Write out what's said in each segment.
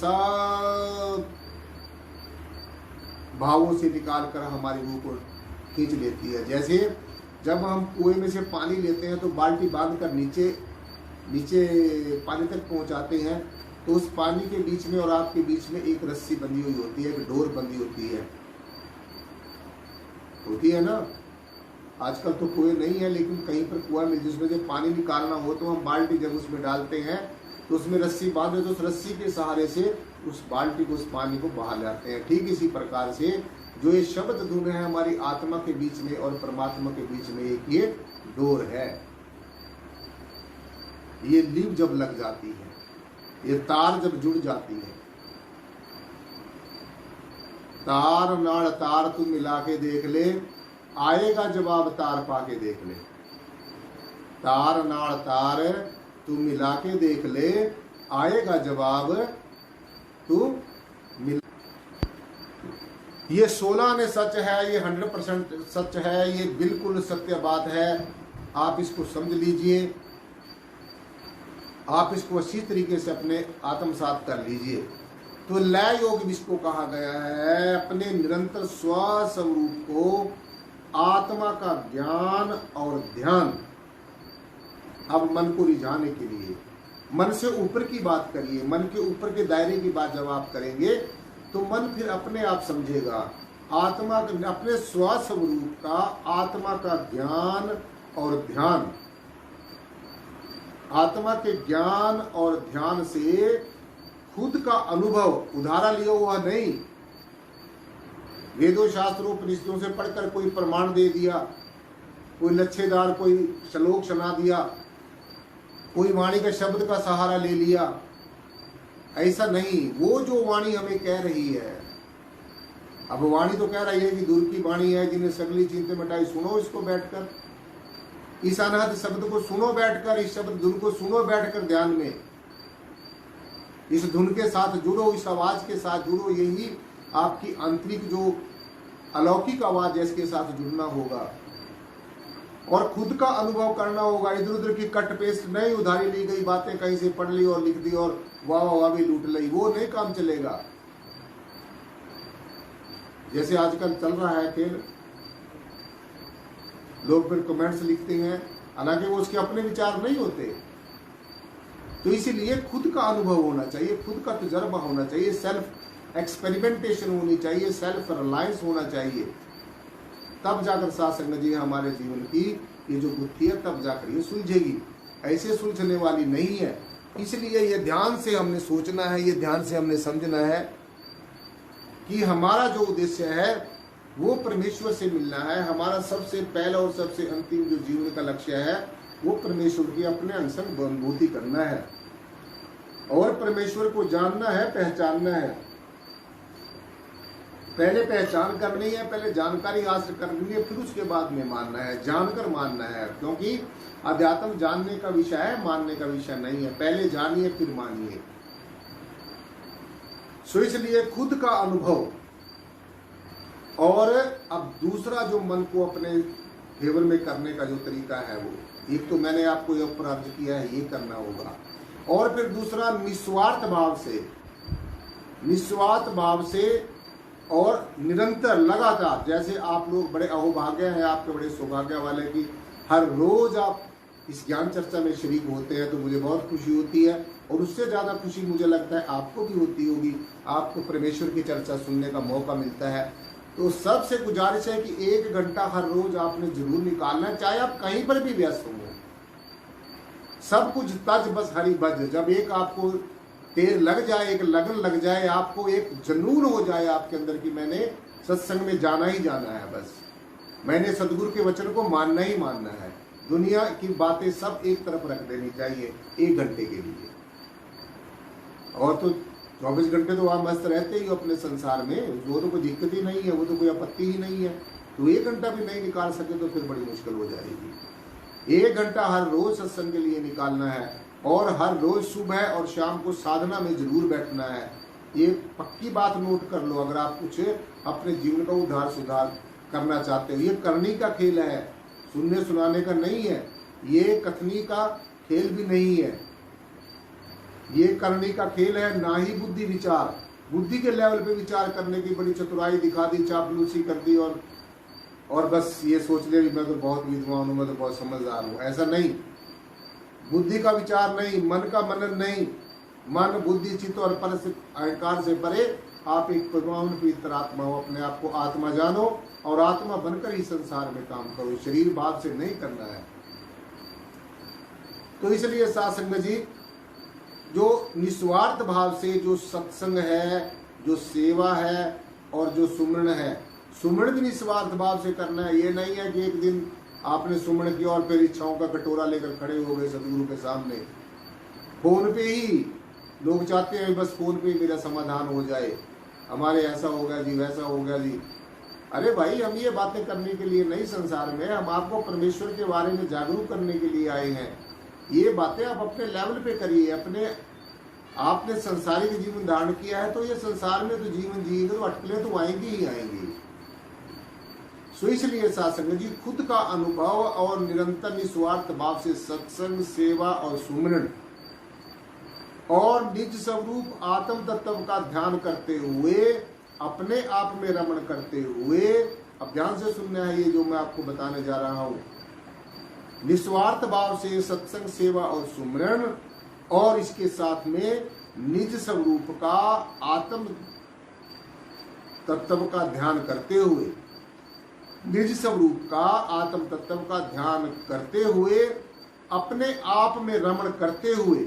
सब भावों से निकाल कर हमारी रूह को खींच लेती है। जैसे जब हम कुएं में से पानी लेते हैं तो बाल्टी बांध कर नीचे पानी तक पहुंचाते हैं, तो उस पानी के बीच में और आपके बीच में एक रस्सी बंधी हुई होती है, एक डोर बंधी होती है ना। आजकल तो कुएं नहीं है, लेकिन कहीं पर कुआं में जिसमें से पानी निकालना हो तो हम बाल्टी जब उसमें डालते हैं तो उसमें रस्सी बांधे, तो उस रस्सी के सहारे से उस बाल्टी को, उस पानी को बहा लाते हैं। ठीक इसी प्रकार से जो ये शब्द धुन है हमारी आत्मा के बीच में और परमात्मा के बीच में एक ये डोर है। ये लीव जब लग जाती है, ये तार जब जुड़ जाती है, तार नाड़ तार तू मिला के देख ले, आएगा जवाब तार पाके देख ले। तार नाड़ तार तू मिला के देख ले, आएगा जवाब तू मिल। ये 16 आने सच है, ये 100% सच है, ये बिल्कुल सत्य बात है। आप इसको समझ लीजिए, आप इसको अच्छी तरीके से अपने आत्मसात कर लीजिए। तो लय योग जिसको कहा गया है, अपने निरंतर स्वस्वरूप को, आत्मा का ज्ञान और ध्यान। अब मन को रिझाने के लिए मन से ऊपर की बात करिए, मन के ऊपर के दायरे की बात जब आप करेंगे तो मन फिर अपने आप समझेगा। आत्मा अपने स्वस्वरूप का, आत्मा का ज्ञान और ध्यान, आत्मा के ज्ञान और ध्यान से खुद का अनुभव, उधारा लिया हुआ नहीं। वेदों शास्त्रों उपनिषदों से पढ़कर कोई प्रमाण दे दिया, कोई लच्छेदार कोई श्लोक सुना दिया, कोई वाणी का शब्द का सहारा ले लिया, ऐसा नहीं। वो जो वाणी हमें कह रही है, अब वाणी तो कह रही है कि दूर की वाणी है जिन्हें सगली चिंता मिटाई, सुनो इसको बैठकर, इस अनहद शब्द को सुनो बैठकर, इस शब्द धुन को सुनो बैठकर ध्यान में, इस धुन के साथ जुड़ो, इस आवाज के साथ जुड़ो। यही आपकी आंतरिक जो अलौकिक आवाज है इसके साथ जुड़ना होगा और खुद का अनुभव करना होगा। इधर उधर की कट पेस्ट नहीं, उधारी ली गई बातें कहीं से पढ़ ली और लिख दी और वाह वाह भी लूट ली, वो नहीं काम चलेगा। जैसे आजकल चल रहा है खेल, लोग फिर कमेंट्स लिखते हैं, हालांकि वो उसके अपने विचार नहीं होते। तो इसीलिए खुद का अनुभव होना चाहिए, खुद का तजर्बा होना चाहिए, सेल्फ एक्सपेरिमेंटेशन होनी चाहिए, सेल्फ रिलायंस होना चाहिए। तब जाकर साथ संगत जी हमारे जीवन की ये जो बुद्धि है तब जाकर ये सुलझेगी, ऐसे सुलझने वाली नहीं है। इसलिए ये ध्यान से हमने सोचना है, ये ध्यान से हमने समझना है कि हमारा जो उद्देश्य है वो परमेश्वर से मिलना है। हमारा सबसे पहला और सबसे अंतिम जो जीवन का लक्ष्य है वो परमेश्वर की अपने अंश अनुभूति करना है और परमेश्वर को जानना है, पहचानना है। पहले पहचान करनी है, पहले जानकारी हासिल करनी है, फिर उसके बाद में मानना है, जानकर मानना है। क्योंकि अध्यात्म जानने का विषय है, मानने का विषय नहीं है। पहले जानिए फिर मानिए। सो इसलिए खुद का अनुभव और अब दूसरा जो मन को अपने फेवर में करने का जो तरीका है वो, एक तो मैंने आपको ये ऊपर अर्ज किया है, ये करना होगा। और फिर दूसरा निस्वार्थ भाव से और निरंतर लगातार, जैसे आप लोग बड़े अहोभाग्य हैं, आपके बड़े सौभाग्य वाले कि हर रोज आप इस ज्ञान चर्चा में शरीक होते हैं, तो मुझे बहुत खुशी होती है। और उससे ज्यादा खुशी मुझे लगता है आपको भी होती होगी, आपको परमेश्वर की चर्चा सुनने का मौका मिलता है। तो सबसे गुजारिश है कि 1 घंटा हर रोज आपने जरूर निकालना है, चाहे आप कहीं पर भी व्यस्त हो। सब कुछ तज बस हरी बज, जब एक आपको तेर लग जाए, एक लगन लग जाए, आपको एक जुनून हो जाए आपके अंदर कि मैंने सत्संग में जाना ही जाना है, बस मैंने सदगुरु के वचन को मानना ही मानना है। दुनिया की बातें सब एक तरफ रख देनी चाहिए 1 घंटे के लिए। और तो 24 घंटे तो आप मस्त रहते ही हो अपने संसार में, वो तो कोई दिक्कत ही नहीं है, वो तो कोई आपत्ति ही नहीं है। तो 1 घंटा भी नहीं निकाल सके तो फिर बड़ी मुश्किल हो जाएगी। 1 घंटा हर रोज सत्संग के लिए निकालना है और हर रोज सुबह और शाम को साधना में जरूर बैठना है। ये पक्की बात नोट कर लो, अगर आप कुछ अपने जीवन का उद्धार सुधार करना चाहते हो। ये करनी का खेल है, सुनने सुनाने का नहीं है, ये कथनी का खेल भी नहीं है। ये करनी का खेल है, ना ही बुद्धि विचार। बुद्धि के लेवल पे विचार करने की बड़ी चतुराई दिखा दी, चापलूसी कर दी और बस ये सोच लिया मैं तो बहुत विद्वान हूं, मैं तो बहुत समझदार हूं। ऐसा नहीं, बुद्धि का विचार नहीं, मन का मनन नहीं, मन बुद्धि चित्त और पर से अहंकार से परे आप एक भगवान पवित्र आत्मा हो, अपने आप को आत्मा जानो और आत्मा बनकर ही संसार में काम करो, शरीर भाव से नहीं करना है। तो इसलिए साध संगत जी, जो निस्वार्थ भाव से जो सत्संग है, जो सेवा है और जो सुमरण है, सुमरण भी निस्वार्थ भाव से करना है। ये नहीं है कि एक दिन आपने सुमरण किया और फिर इच्छाओं का कटोरा लेकर खड़े हो गए सदगुरु के सामने। फोन पे ही लोग चाहते हैं बस फोन पे ही मेरा समाधान हो जाए, हमारे ऐसा हो गया जी, वैसा हो गया जी। अरे भाई, हम ये बातें करने के लिए नहीं संसार में, हम आपको परमेश्वर के बारे में जागरूक करने के लिए आए हैं। ये बातें आप अपने लेवल पे करिए। आपने संसारिक जीवन धारण किया है तो ये संसार में तो जीवन जिएंगे तो अटकलें तो आएंगी ही आएंगी। सो इसलिए साध संगत जी, खुद का अनुभव और निरंतर निस्वार्थ भाव से सत्संग, सेवा और सुमरण और निज स्वरूप आत्म तत्व का ध्यान करते हुए, अपने आप में रमण करते हुए, अब ध्यान से सुनना है ये जो मैं आपको बताने जा रहा हूं। निस्वार्थ भाव से सत्संग, सेवा और सुमरण और इसके साथ में निज स्वरूप का आत्म तत्व का ध्यान करते हुए, निज स्वरूप का आत्म तत्व का ध्यान करते हुए, अपने आप में रमण करते हुए,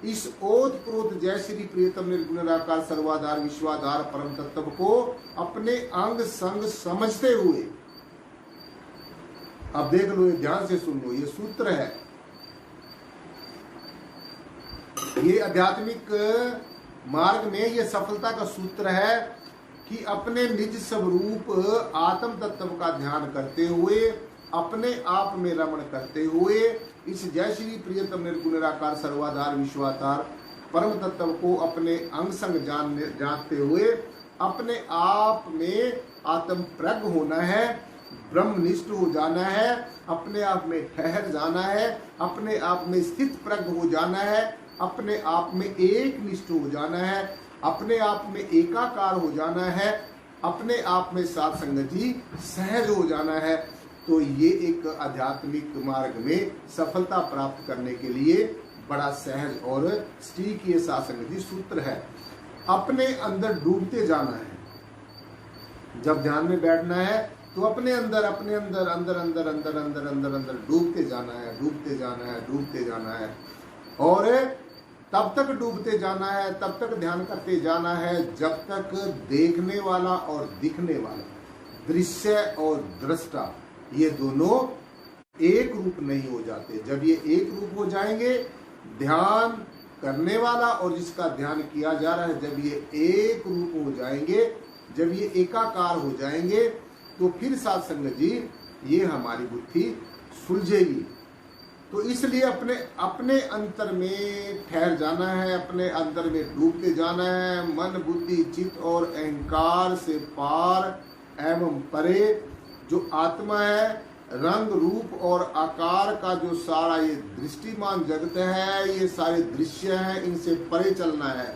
इस ओत प्रोत जय श्री प्रियतम निर्गुण निराकार सर्वाधार विश्वाधार परम तत्व को अपने अंग संग समझते हुए, अब देख लो, ये ध्यान से सुन लो, ये सूत्र है, ये आध्यात्मिक मार्ग में ये सफलता का सूत्र है कि अपने निज स्वरूप आत्म तत्व का ध्यान करते हुए, अपने आप में रमण करते हुए, इस जय श्री प्रियतम निर्गुण निराकार सर्वाधार विश्वाधार परम तत्व को अपने अंग संग जानते हुए, अपने आप में आत्म प्रज्ञ होना है, ब्रह्मनिष्ठ हो जाना है, अपने आप में ठहर जाना है, अपने आप में स्थित प्रज्ञ हो जाना है, अपने आप में एक निष्ठ हो जाना है, अपने आप में एकाकार हो जाना है, अपने आप में साध संगत जी सहज हो जाना है। तो ये एक आध्यात्मिक मार्ग में सफलता प्राप्त करने के लिए बड़ा सहज और स्टीक ये साध संगत जी सूत्र है। अपने अंदर डूबते जाना है। जब ध्यान में बैठना है तो अपने अंदर अंदर अंदर अंदर अंदर अंदर अंदर अंदर डूबते जाना है, डूबते जाना है, डूबते जाना है, और तब तक डूबते जाना है, तब तक ध्यान करते जाना है जब तक देखने वाला और दिखने वाला, दृश्य और दृष्टा, ये दोनों एक रूप नहीं हो जाते। जब ये एक रूप हो जाएंगे, ध्यान करने वाला और जिसका ध्यान किया जा रहा है, जब ये एक रूप हो जाएंगे, जब ये एकाकार हो जाएंगे, तो फिर साध संगत जी ये हमारी बुद्धि सुलझेगी। तो इसलिए अपने अंतर में ठहर जाना है, अपने अंदर में डूबते जाना है, मन बुद्धि चित्त और अहंकार से पार एवं परे जो आत्मा है, रंग रूप और आकार का जो सारा ये दृष्टिमान जगत है, ये सारे दृश्य हैं, इनसे परे चलना है।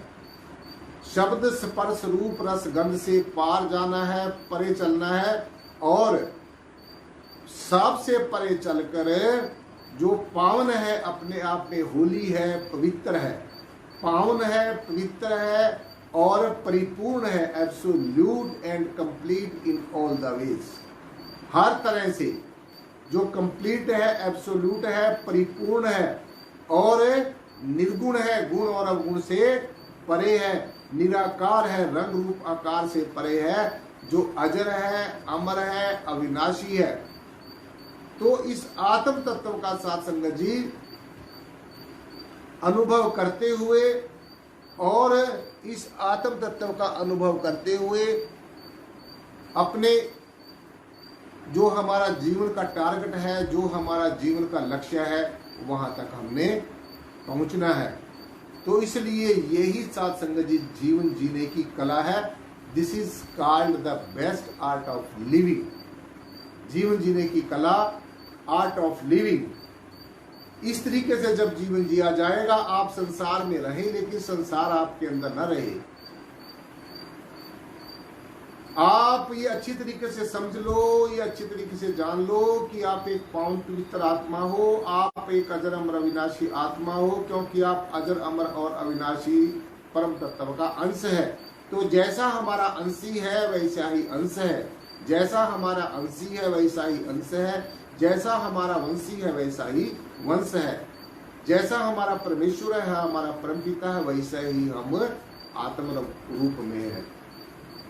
शब्द स्पर्श रूप रस गंध से पार जाना है, परे चलना है, और सबसे परे चलकर जो पावन है, अपने आप में होली है, पवित्र है, पावन है, पवित्र है और परिपूर्ण है, absolute and complete in all the ways. हर तरह से जो कंप्लीट है, एब्सोल्यूट है, परिपूर्ण है और निर्गुण है, गुण और अवगुण से परे है, निराकार है, रंग रूप आकार से परे है, जो अजर है, अमर है, अविनाशी है। तो इस आत्म तत्व का साथ संगत जी अनुभव करते हुए, और इस आत्म तत्व का अनुभव करते हुए अपने जो हमारा जीवन का टारगेट है, जो हमारा जीवन का लक्ष्य है, वहां तक हमने पहुंचना है। तो इसलिए यही साध संगत जी जीवन जीने की कला है। This is called the best art of living. जीवन जीने की कला, आर्ट ऑफ लिविंग। इस तरीके से जब जीवन जिया जाएगा, आप संसार में रहें लेकिन संसार आपके अंदर न रहे। आप ये अच्छी तरीके से समझ लो, ये अच्छी तरीके से जान लो कि आप एक पावन पवित्र आत्मा हो, आप एक अजर अमर अविनाशी आत्मा हो, क्योंकि आप अजर अमर और अविनाशी परम तत्व का अंश है। तो जैसा हमारा अंशी है वैसा ही अंश है, जैसा हमारा अंशी है वैसा ही अंश है, जैसा हमारा वंशी है वैसा ही वंश है, जैसा हमारा परमेश्वर है, हमारा परमपिता है, वैसा ही हम आत्म रूप में है।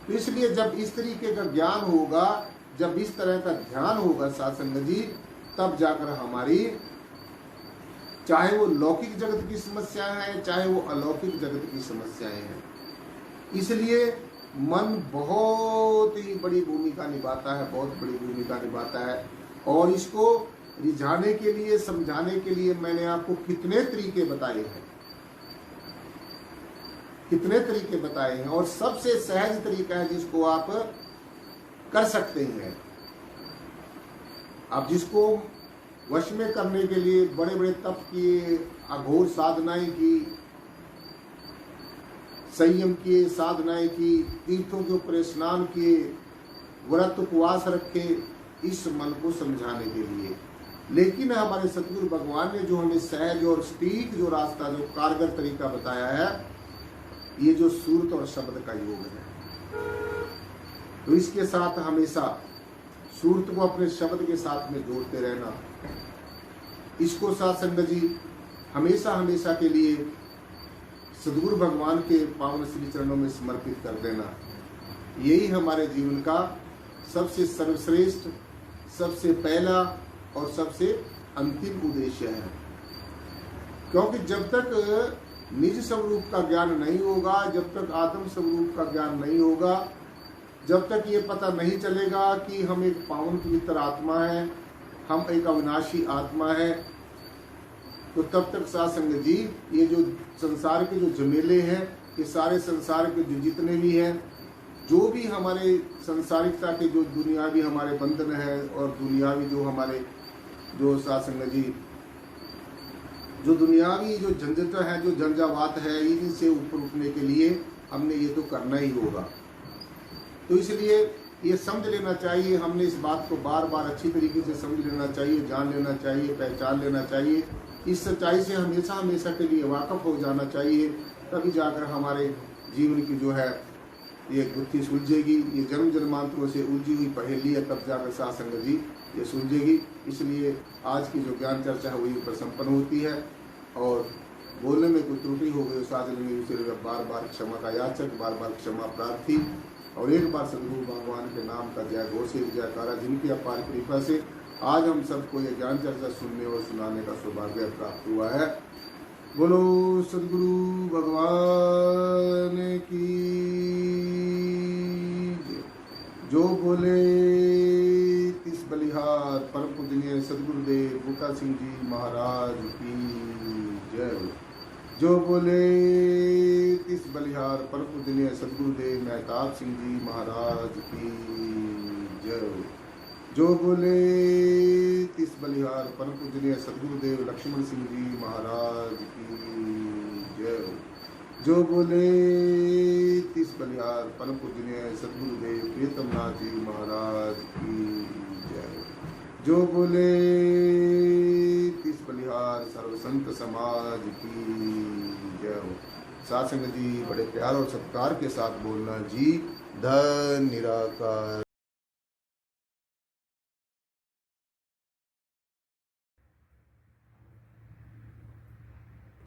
तो इसलिए जब इस तरीके का ज्ञान होगा, जब इस तरह का ध्यान होगा साध संगत जी, तब जाकर हमारी चाहे वो लौकिक जगत की समस्याएं हैं, चाहे वो अलौकिक जगत की समस्याएं हैं। इसलिए मन बहुत ही बड़ी भूमिका निभाता है, बहुत बड़ी भूमिका निभाता है। और इसको रिझाने के लिए, समझाने के लिए मैंने आपको कितने तरीके बताए हैं, कितने तरीके बताए हैं। और सबसे सहज तरीका है जिसको आप कर सकते हैं, आप जिसको वश में करने के लिए बड़े बड़े तप किए, अघोर साधनाएं की, संयम किए, साधनाएं की, तीर्थों के ऊपर स्नान किए, व्रत उपवास रखे, इस मन को समझाने के लिए। लेकिन हमारे सतगुरु भगवान ने जो हमें सहज और सटीक जो रास्ता, जो कारगर तरीका बताया है, ये जो सूरत और शब्द का योग है। तो इसके साथ हमेशा सूरत को अपने शब्द के साथ में जोड़ते रहना, इसको साथ संगत जी हमेशा हमेशा के लिए सद्गुरु भगवान के पावन श्री चरणों में समर्पित कर देना। यही हमारे जीवन का सबसे सर्वश्रेष्ठ, सबसे पहला और सबसे अंतिम उद्देश्य है। क्योंकि जब तक निज स्वरूप का ज्ञान नहीं होगा, जब तक आत्म स्वरूप का ज्ञान नहीं होगा, जब तक ये पता नहीं चलेगा कि हम एक पावन पवित्र आत्मा है, हम एक अविनाशी आत्मा है, तो तब तक साथ संगत जी ये जो संसार के जो झमेले हैं, ये सारे संसार के जो जितने भी हैं, जो भी हमारे संसारिकता के जो दुनियावी हमारे बंधन है, और दुनियावी जो हमारे जो साथ संगत जी जो दुनियावी जो झंझट है, जो झंझावात है, इनसे ऊपर उठने के लिए हमने ये तो करना ही होगा। तो इसलिए ये समझ लेना चाहिए, हमने इस बात को बार बार अच्छी तरीके से समझ लेना चाहिए, जान लेना चाहिए, पहचान लेना चाहिए। इस सच्चाई से हमेशा हमेशा के लिए वाकफ हो जाना चाहिए, तभी जाकर हमारे जीवन की जो है ये गुत्थी सुलझेगी। ये जन्म जन्मांतरों से उलझी हुई पहेली है, तब जाकर साथ संगत जी ये सुलझेगी। इसलिए आज की जो ज्ञान चर्चा है वही पर संपन्न होती है, और बोलने में कोई त्रुटि हो गई साथ में बार बार क्षमा का याचक, बार बार क्षमा प्रार्थी। और एक बार सद्गुरु भगवान के नाम का जय घोष जयकारा, जिनकी अपार कृपा से आज हम सबको ये ज्ञान चर्चा सुनने और सुनाने का सौभाग्य प्राप्त हुआ है। बोलो सद्गुरु भगवान की। जो बोले तिस बलिहार परम पूजनीय सद्गुरुदेव बूटा सिंह जी महाराज की जय। जो बोले तिस बलिहार परम पूजनीय सद्गुरुदेव मेहताब सिंह जी महाराज की जय। जो बोले तिस बलिहार परम पूजनीय सद्गुरुदेव लक्ष्मण सिंह जी महाराज की जय। जो बोले तिस बलिहार परम पूजनीय सद्गुरुदेव प्रीतमनाथ जी महाराज की जय। जो बोले तिस बलिहार सर्व संत समाज की जय। साथ संगत जी बड़े प्यार और सत्कार के साथ बोलना जी। धन निराकार।